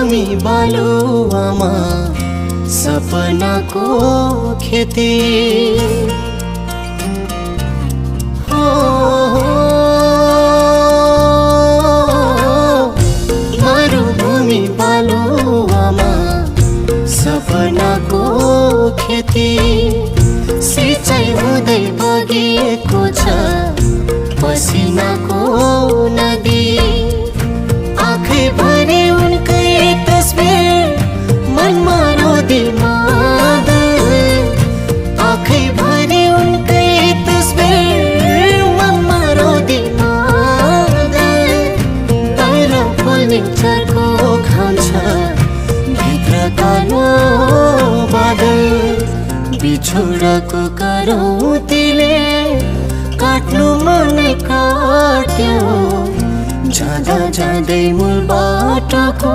मरुभूमि बालुवामा सपनाको खेती हो। मरुभूमि बालुवामा सपनाको खेती सिँचाइ हुँदै बगेको छ पसिनाको नदी। आँखै भरि उनकै तस्बिर मनमा रोदी मादल। आँखै भरि उनकै तस्बिर मनमा रोदी मादल। बाहिर पोल्ने चर्को घाम छ भित्र कालो बादल। बिछोडको करौँतीले काट्नु मनै काट्यो जाँदा जाँदै मूल बाटोको